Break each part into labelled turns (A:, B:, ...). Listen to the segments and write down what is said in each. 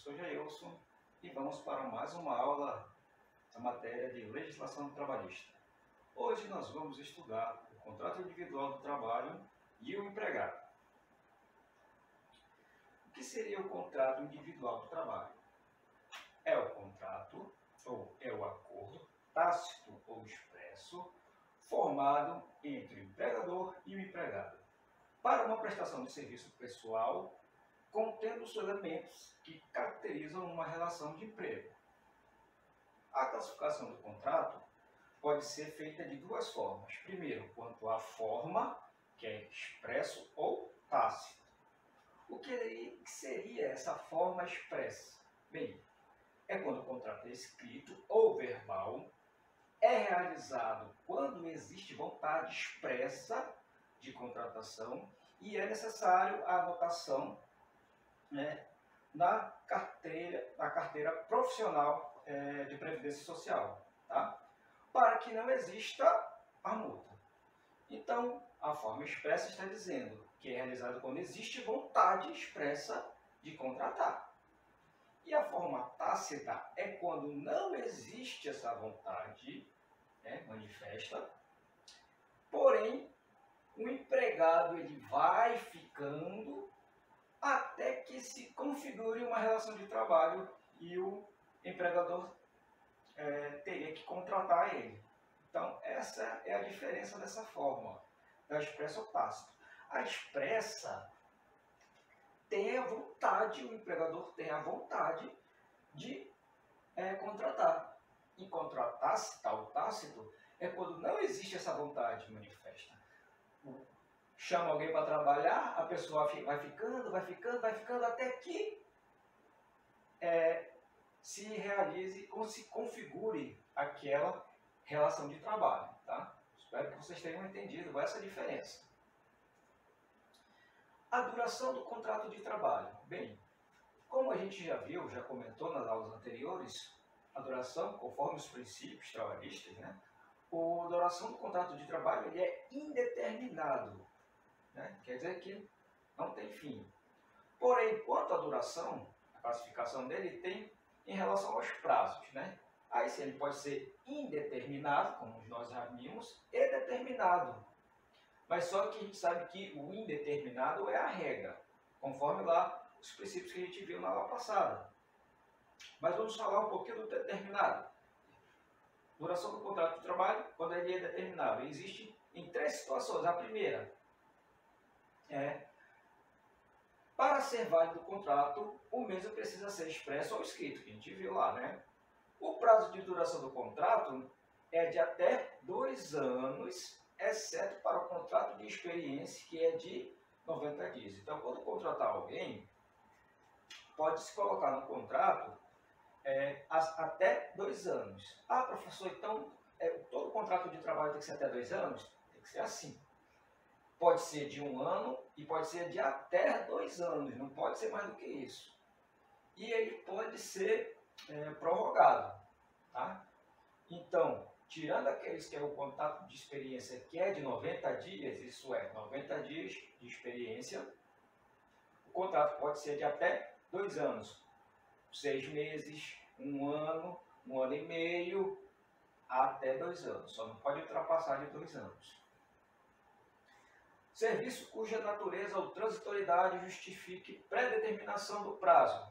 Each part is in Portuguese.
A: professor Jailson e vamos para mais uma aula da matéria de legislação trabalhista. Hoje nós vamos estudar o contrato individual do trabalho e o empregado. O que seria o contrato individual do trabalho? É o contrato, ou é o acordo, tácito ou expresso, formado entre o empregador e o empregado, para uma prestação de serviço pessoal, contendo os elementos que caracterizam uma relação de emprego. A classificação do contrato pode ser feita de duas formas. Primeiro, quanto à forma, que é expresso ou tácito. O que seria essa forma expressa? Bem, é quando o contrato é escrito ou verbal, é realizado quando existe vontade expressa de contratação e é necessário a anotação na carteira profissional de previdência social, tá? Para que não exista a multa. Então, a forma expressa está dizendo que é realizado quando existe vontade expressa de contratar. E a forma tácita é quando não existe essa vontade manifesta, porém, o empregado ele vai ficando até que se configure uma relação de trabalho e o empregador teria que contratar ele. Então, essa é a diferença dessa forma, da expressa ou tácita. A expressa tem a vontade, o empregador tem a vontade de contratar. Enquanto a tácita, o tácito, é quando não existe essa vontade manifesta. Chama alguém para trabalhar, a pessoa vai ficando, até que se realize ou se configure aquela relação de trabalho. Tá? Espero que vocês tenham entendido essa diferença. A duração do contrato de trabalho. Bem, como a gente já viu, já comentou nas aulas anteriores, a duração, conforme os princípios trabalhistas, a duração do contrato de trabalho ele é indeterminado. Quer dizer que não tem fim. Porém, quanto à duração, a classificação dele tem em relação aos prazos. Aí sim, ele pode ser indeterminado, como nós já vimos, e determinado. Mas só que a gente sabe que o indeterminado é a regra, conforme lá os princípios que a gente viu na aula passada. Mas vamos falar um pouquinho do determinado. Duração do contrato de trabalho, quando ele é determinado, existe em três situações. A primeira para ser válido o contrato, o mesmo precisa ser expresso ou escrito, que a gente viu lá, O prazo de duração do contrato é de até 2 anos, exceto para o contrato de experiência, que é de 90 dias. Então, quando contratar alguém, pode-se colocar no contrato até 2 anos. Ah, professor, então todo contrato de trabalho tem que ser até 2 anos? Tem que ser assim. Pode ser de 1 ano e pode ser de até 2 anos, não pode ser mais do que isso. E ele pode ser prorrogado. Tá? Então, tirando aqueles que é o contrato de experiência que é de 90 dias, isso é, 90 dias de experiência, o contrato pode ser de até 2 anos, 6 meses, 1 ano, 1 ano e meio, até 2 anos. Só não pode ultrapassar de 2 anos. Serviço cuja natureza ou transitoriedade justifique pré-determinação do prazo.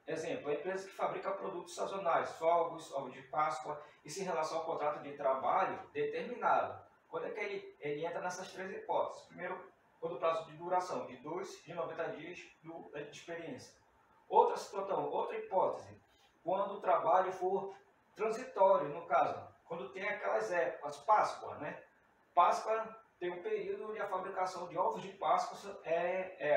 A: Exemplo, a empresa que fabrica produtos sazonais, fogos, ovos de Páscoa, isso em relação ao contrato de trabalho determinado. Quando é que ele entra nessas três hipóteses? Primeiro, quando o prazo de duração, de 90 dias de experiência. Outra situação, outra hipótese, quando o trabalho for transitório, no caso, quando tem aquelas épocas, Páscoa, Páscoa tem um período onde a fabricação de ovos de Páscoa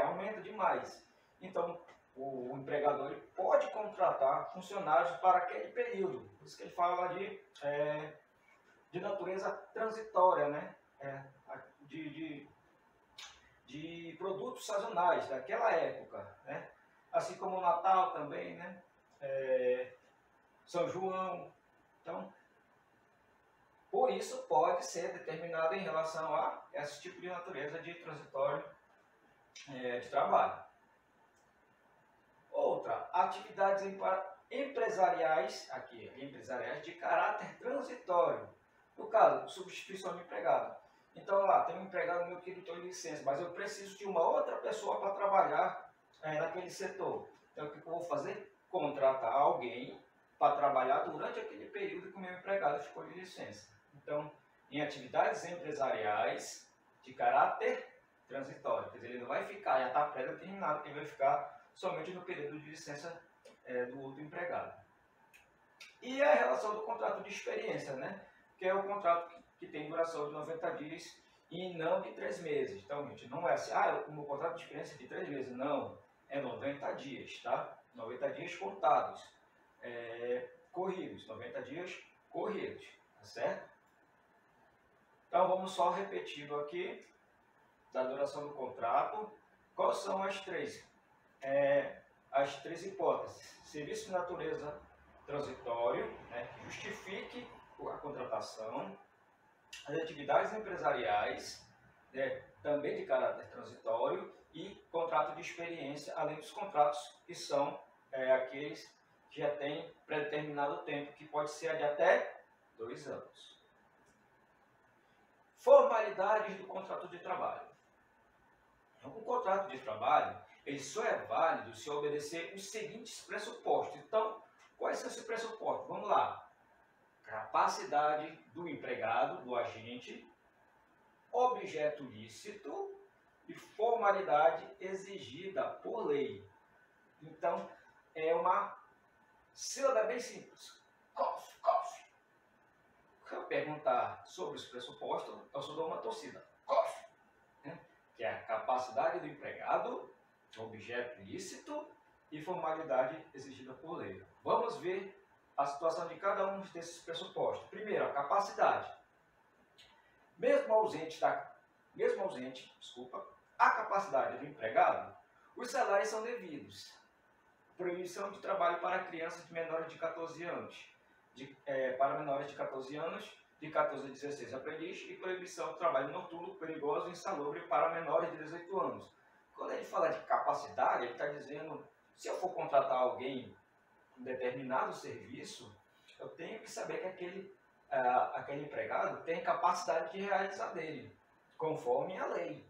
A: aumenta demais. Então, o empregador ele pode contratar funcionários para aquele período. Por isso que ele fala de natureza transitória, de produtos sazonais daquela época. Assim como o Natal também, São João. Então, por isso pode ser determinado em relação a esse tipo de natureza de transitório de trabalho. Outra, atividades empresariais, aqui, empresariais de caráter transitório. No caso, substituição de empregado. Então, lá, tem um empregado meu que estou de licença, mas eu preciso de uma outra pessoa para trabalhar naquele setor. Então, o que eu vou fazer? Contratar alguém para trabalhar durante aquele período que o meu empregado ficou de licença. Então, em atividades empresariais de caráter transitório, quer dizer, ele não vai ficar, já está pré-determinado, ele vai ficar somente no período de licença do outro empregado. E a relação do contrato de experiência, né? Que é o contrato que tem duração de 90 dias e não de 3 meses. Então, gente, não é assim, o meu contrato de experiência é de 3 meses. Não, é 90 dias, tá? 90 dias contados, corridos, 90 dias corridos, tá certo? Então, vamos só repetindo aqui da duração do contrato. Quais são as três hipóteses? Serviço de natureza transitório, né, que justifique a contratação, as atividades empresariais, né, também de caráter transitório, e contrato de experiência, além dos contratos que são aqueles que já têm pré-determinado tempo, que pode ser de até 2 anos. Formalidades do contrato de trabalho. O contrato de trabalho, ele só é válido se obedecer os seguintes pressupostos. Então, quais são esses pressupostos? Vamos lá. Capacidade do empregado, do agente, objeto lícito e formalidade exigida por lei. Então, é uma sílaba bem simples. COF. Se eu perguntar sobre os pressupostos, eu só dou uma torcida. COF. Que é a capacidade do empregado, objeto lícito e formalidade exigida por lei. Vamos ver a situação de cada um desses pressupostos. Primeiro, a capacidade. Mesmo ausente, a capacidade do empregado, os salários são devidos. Proibição de trabalho para crianças de menores de 14 anos, para menores de 14 anos, de 14 a 16 aprendiz, e proibição de trabalho noturno, perigoso e insalubre para menores de 18 anos. Quando ele fala de capacidade, ele está dizendo, se eu for contratar alguém em determinado serviço, eu tenho que saber que aquele empregado tem capacidade de realizar dele, conforme a lei.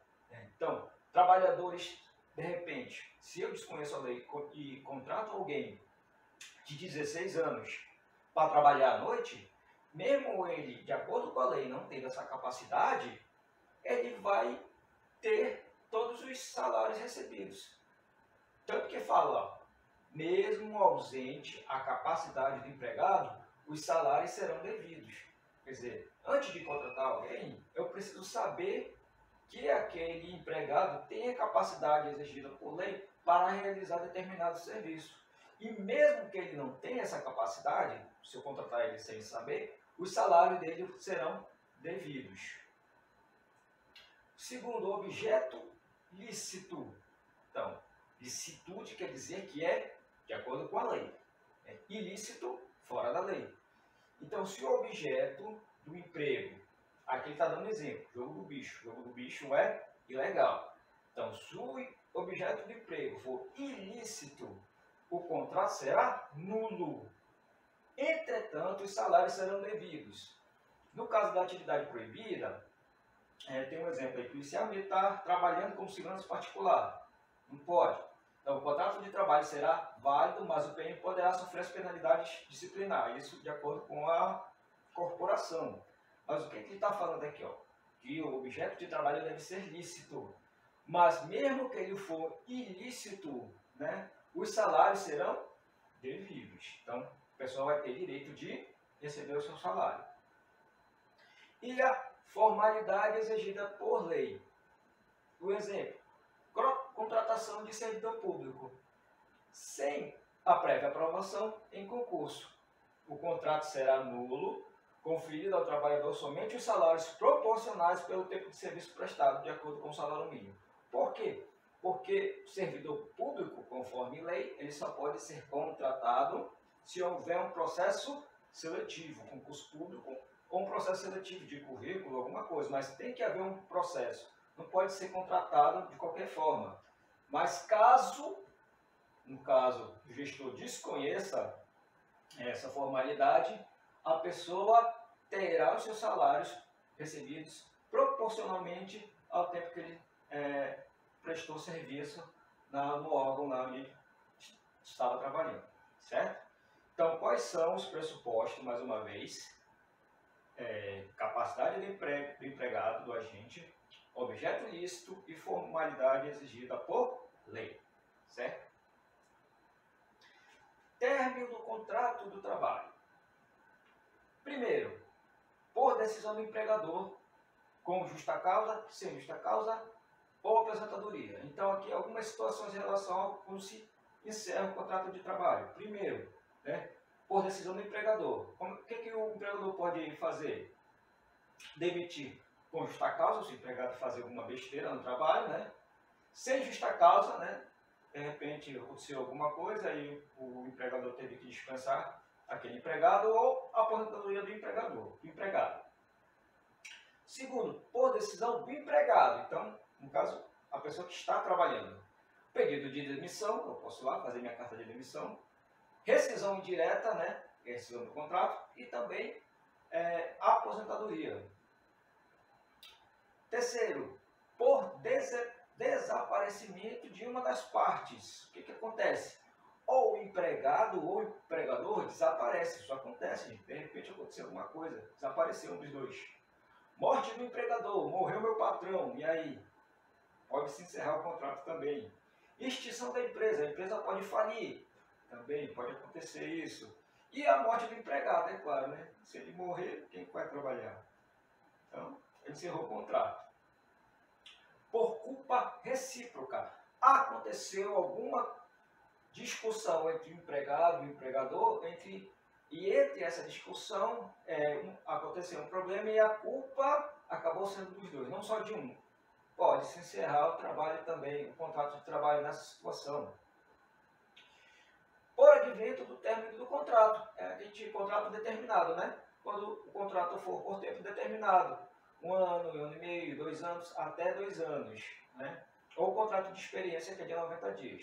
A: Então, trabalhadores, de repente, se eu desconheço a lei e contrato alguém de 16 anos para trabalhar à noite, mesmo ele, de acordo com a lei, não tendo essa capacidade, ele vai ter todos os salários recebidos. Tanto que fala, mesmo ausente a capacidade do empregado, os salários serão devidos. Quer dizer, antes de contratar alguém, eu preciso saber que aquele empregado tem a capacidade exigida por lei para realizar determinado serviço. E mesmo que ele não tenha essa capacidade, se eu contratar ele sem saber, os salários dele serão devidos. Segundo, objeto lícito. Então, licitude quer dizer que é de acordo com a lei. É ilícito, fora da lei. Então, se o objeto do emprego, aqui ele está dando exemplo, jogo do bicho. Jogo do bicho é ilegal. Então, se o objeto do emprego for ilícito, o contrato será nulo. Entretanto, os salários serão devidos. No caso da atividade proibida, tem um exemplo aí, policial militar trabalhando como segurança particular. Não pode. Então, o contrato de trabalho será válido, mas o PM poderá sofrer as penalidades disciplinares, isso de acordo com a corporação. Mas o que ele está falando aqui? Que o objeto de trabalho deve ser lícito. Mas mesmo que ele for ilícito, né, os salários serão devidos. Então, o pessoal vai ter direito de receber o seu salário. E a formalidade exigida por lei. O exemplo, contratação de servidor público. Sem a prévia aprovação em concurso, o contrato será nulo, conferido ao trabalhador somente os salários proporcionais pelo tempo de serviço prestado, de acordo com o salário mínimo. Por quê? Porque o servidor público, conforme lei, ele só pode ser contratado se houver um processo seletivo, concurso público, ou um processo seletivo de currículo, alguma coisa, mas tem que haver um processo. Não pode ser contratado de qualquer forma. Mas caso no caso, o gestor desconheça essa formalidade, a pessoa terá os seus salários recebidos proporcionalmente ao tempo que ele prestou serviço no órgão lá onde estava trabalhando, certo? Então, quais são os pressupostos, mais uma vez? Capacidade do empregado, do agente, objeto lícito e formalidade exigida por lei, certo? Término do contrato do trabalho. Primeiro, por decisão do empregador, com justa causa, sem justa causa ou aposentadoria. Então, aqui algumas situações em relação a quando se encerra o contrato de trabalho. Primeiro, por decisão do empregador. O que o empregador pode fazer? Demitir com justa causa, se o empregado fazer alguma besteira no trabalho, Sem justa causa, De repente aconteceu alguma coisa e o empregador teve que dispensar aquele empregado ou a aposentadoria do empregado. Segundo, por decisão do empregado. Então, no caso, a pessoa que está trabalhando. Pedido de demissão, eu posso lá fazer minha carta de demissão. Rescisão indireta, Rescisão do contrato. E também aposentadoria. Terceiro, por desaparecimento de uma das partes. O que acontece? Ou o empregado ou o empregador desaparece. Isso acontece, de repente aconteceu alguma coisa, desapareceu um dos dois. Morte do empregador, morreu meu patrão, e aí? Pode-se encerrar o contrato também. Extinção da empresa, a empresa pode falir, também pode acontecer isso. E a morte do empregado, é claro, Se ele morrer, quem vai trabalhar? Então, encerrou o contrato. Por culpa recíproca. Aconteceu alguma discussão entre o empregado e o empregador, e entre essa discussão aconteceu um problema e a culpa acabou sendo dos dois, não só de um. Pode-se encerrar o trabalho também, o contrato de trabalho nessa situação. Por advento do término do contrato, contrato determinado, Quando o contrato for por tempo determinado, 1 ano, 1 ano e meio, 2 anos, até 2 anos, Ou contrato de experiência, que é de 90 dias.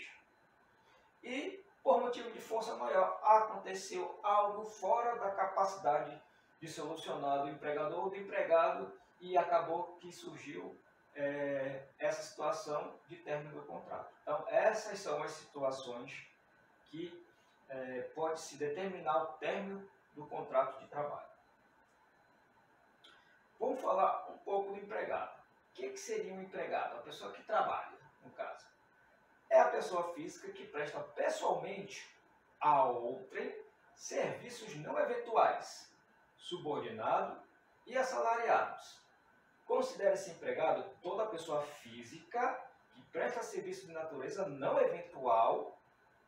A: E, por motivo de força maior, aconteceu algo fora da capacidade de solucionar do empregador ou do empregado e acabou que surgiu essa situação de término do contrato. Então, essas são as situações que pode-se determinar o término do contrato de trabalho. Vamos falar um pouco do empregado. O que seria um empregado? A pessoa que trabalha, no caso. É a pessoa física que presta pessoalmente a outrem serviços não eventuais, subordinado e assalariados. Considera-se empregado toda pessoa física que presta serviço de natureza não eventual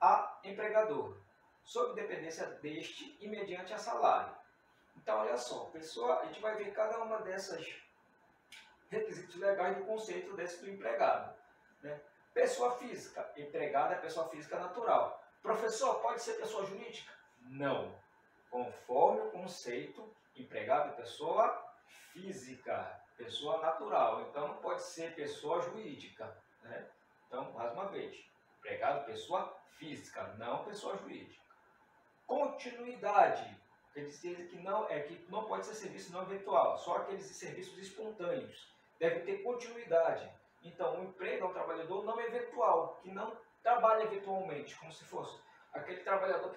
A: a empregador, sob dependência deste e mediante a salário. Então, olha só, a gente vai ver cada uma dessas requisitos legais do conceito desse do empregado. Pessoa física, empregado é pessoa física natural. Professor, pode ser pessoa jurídica? Não. Conforme o conceito, empregado é pessoa física, pessoa natural. Então, não pode ser pessoa jurídica. Então, mais uma vez, empregado pessoa física, não pessoa jurídica. Continuidade. Quer dizer que não pode ser serviço não eventual, só aqueles serviços espontâneos. Deve ter continuidade. Então, o emprego é um trabalhador não eventual, que não trabalha eventualmente, como se fosse aquele trabalhador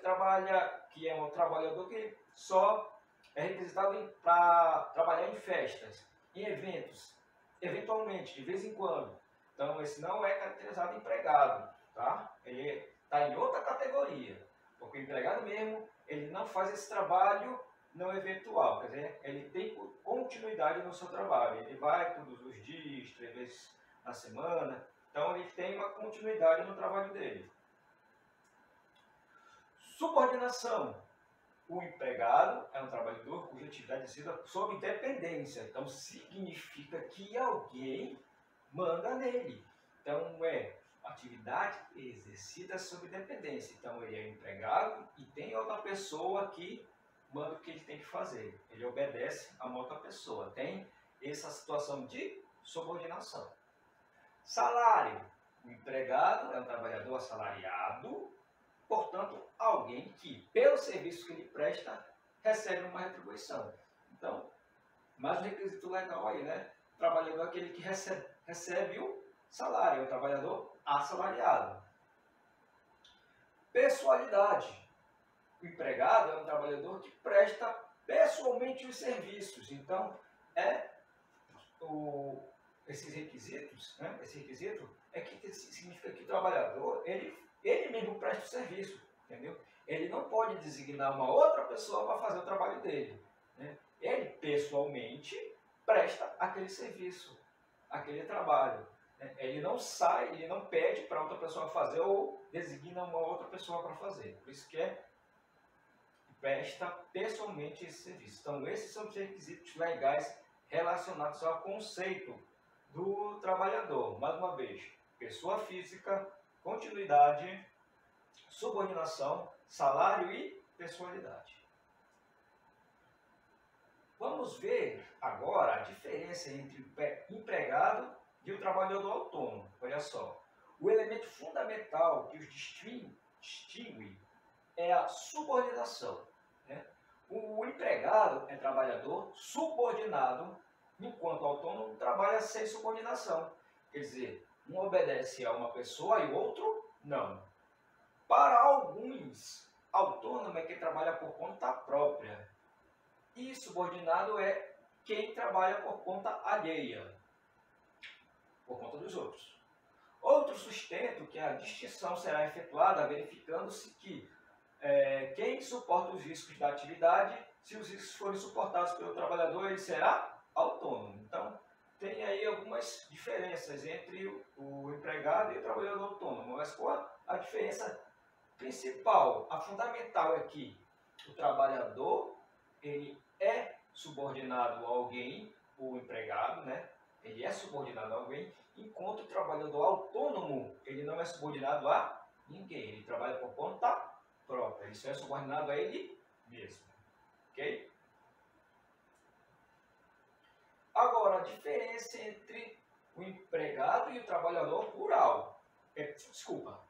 A: que é um trabalhador que só é requisitado para trabalhar em festas, em eventos, eventualmente, de vez em quando. Então, esse não é caracterizado empregado, tá? Ele está em outra categoria, porque o empregado mesmo, ele não faz esse trabalho não eventual, quer dizer, ele tem continuidade no seu trabalho, ele vai todos os dias, 3 vezes na semana, então ele tem uma continuidade no trabalho dele. Subordinação. O empregado é um trabalhador cuja atividade é exercida sob dependência, então significa que alguém manda nele. Então atividade exercida sob dependência, então ele é empregado e tem outra pessoa que manda o que ele tem que fazer, ele obedece a uma outra pessoa, tem essa situação de subordinação. Salário. O empregado é um trabalhador assalariado portanto, alguém que, pelo serviço que ele presta, recebe uma retribuição. Então, mais um requisito legal aí, né? O trabalhador é aquele que recebe o salário, é o trabalhador assalariado. Pessoalidade. O empregado é um trabalhador que presta pessoalmente os serviços. Então, esses requisitos, né? Esse requisito significa que o trabalhador, ele mesmo presta o serviço, entendeu? Ele não pode designar uma outra pessoa para fazer o trabalho dele, né? Ele pessoalmente presta aquele serviço, aquele trabalho, né? Ele não sai, ele não pede para outra pessoa fazer ou designa uma outra pessoa para fazer. Por isso que presta pessoalmente esse serviço. Então, esses são os requisitos legais relacionados ao conceito do trabalhador. Mais uma vez, pessoa física, continuidade, subordinação, salário e pessoalidade. Vamos ver agora a diferença entre o empregado e o trabalhador autônomo. Olha só, o elemento fundamental que os distingue é a subordinação, né? O empregado é trabalhador subordinado, enquanto o autônomo trabalha sem subordinação. Quer dizer, um obedece a uma pessoa e o outro não. Para alguns, autônomo é quem trabalha por conta própria. E subordinado é quem trabalha por conta alheia, por conta dos outros. Outro sustento que a distinção será efetuada verificando-se que quem suporta os riscos da atividade, se os riscos forem suportados pelo trabalhador, ele será autônomo. Então, tem aí algumas diferenças entre o empregado e o trabalhador autônomo. Mas qual a diferença principal, a fundamental é que o trabalhador, ele é subordinado a alguém, o empregado, né? Ele é subordinado a alguém, enquanto o trabalhador autônomo, ele não é subordinado a ninguém. Ele trabalha por conta própria, ele só é subordinado a ele mesmo. Ok? Agora, a diferença entre o empregado e o trabalhador rural.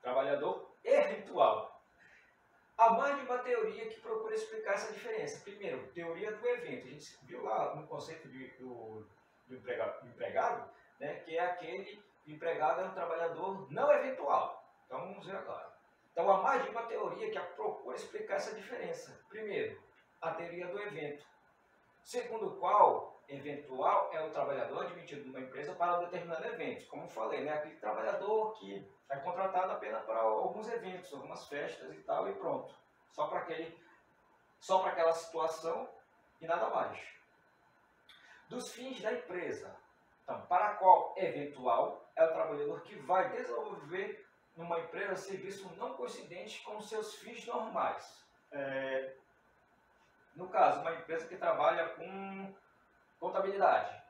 A: Trabalhador eventual. Há mais de uma teoria que procura explicar essa diferença. Primeiro, teoria do evento. A gente viu lá no conceito do empregado, né, que é aquele empregado é um trabalhador não eventual. Então, vamos ver agora. Então, há mais de uma teoria que procura explicar essa diferença. Primeiro, a teoria do evento, segundo o qual eventual é o trabalhador admitido numa empresa para um determinado evento. Como eu falei, né, aquele trabalhador que é contratado apenas para alguns eventos, algumas festas e tal, e pronto. Só para aquela situação e nada mais. Dos fins da empresa. Então, para a qual eventual é o trabalhador que vai desenvolver numa empresa serviço não coincidente com seus fins normais. No caso, uma empresa que trabalha com contabilidade.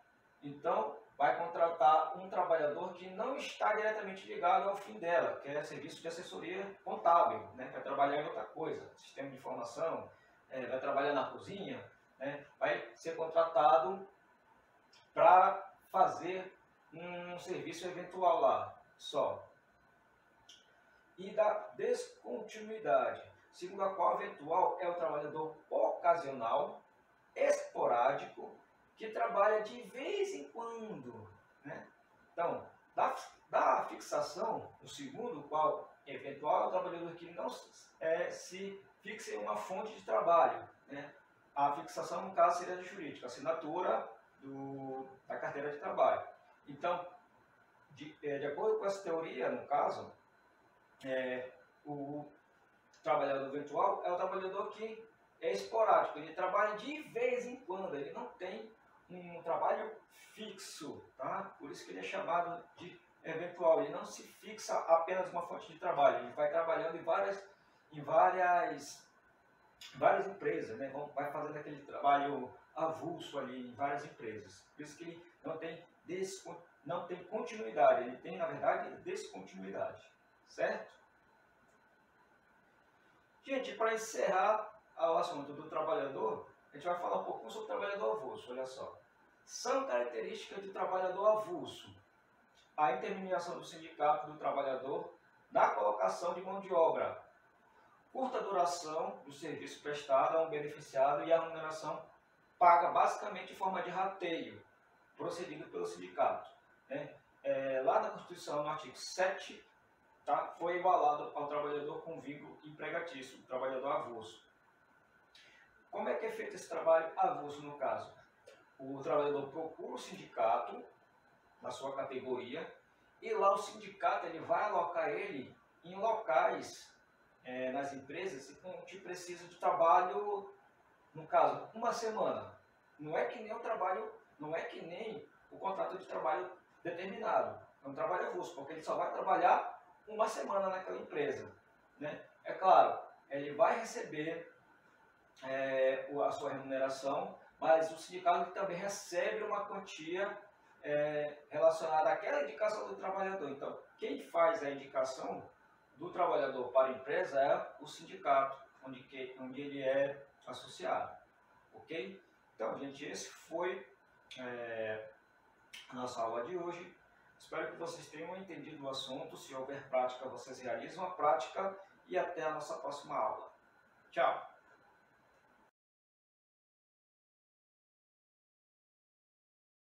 A: Então, vai contratar um trabalhador que não está diretamente ligado ao fim dela, que é serviço de assessoria contábil, né? Vai trabalhar em outra coisa, sistema de informação, vai trabalhar na cozinha, né? Vai ser contratado para fazer um serviço eventual lá, só. E da descontinuidade, segundo a qual eventual é o trabalhador ocasional, esporádico, que trabalha de vez em quando, né? Então, da fixação, o segundo, qual eventual é o trabalhador que não se fixa em uma fonte de trabalho, né? A fixação, no caso, seria jurídica, assinatura da carteira de trabalho. Então, de acordo com essa teoria, no caso, o trabalhador eventual é o trabalhador que é esporádico, ele trabalha de vez em quando, ele não tem um trabalho fixo, tá? Por isso que ele é chamado de eventual, ele não se fixa apenas uma fonte de trabalho, ele vai trabalhando em várias empresas, né? Vai fazendo aquele trabalho avulso ali em várias empresas, por isso que ele não tem continuidade, ele tem, na verdade, descontinuidade, certo? Gente, para encerrar o assunto do trabalhador, a gente vai falar um pouquinho sobre o trabalhador avulso, olha só. São características do trabalhador avulso a intermediação do sindicato do trabalhador na colocação de mão de obra, curta duração do serviço prestado a um beneficiado e a remuneração paga basicamente em forma de rateio, procedido pelo sindicato, né? Lá na Constituição, no artigo 7, tá, foi igualado ao trabalhador com vínculo empregatício, o trabalhador avulso. Como é que é feito esse trabalho avulso no caso? O trabalhador procura o sindicato, na sua categoria, e lá o sindicato ele vai alocar ele em locais, nas empresas, que precisam de trabalho, no caso, uma semana. Não é que nem o trabalho, não é que nem o contrato de trabalho determinado. É um trabalho avulso, porque ele só vai trabalhar uma semana naquela empresa, né? É claro, ele vai receber a sua remuneração, mas o sindicato também recebe uma quantia relacionada àquela indicação do trabalhador. Então, quem faz a indicação do trabalhador para a empresa é o sindicato, onde ele é associado. Ok? Então, gente, esse foi a nossa aula de hoje. Espero que vocês tenham entendido o assunto. Se houver prática, vocês realizam a prática. E até a nossa próxima aula. Tchau!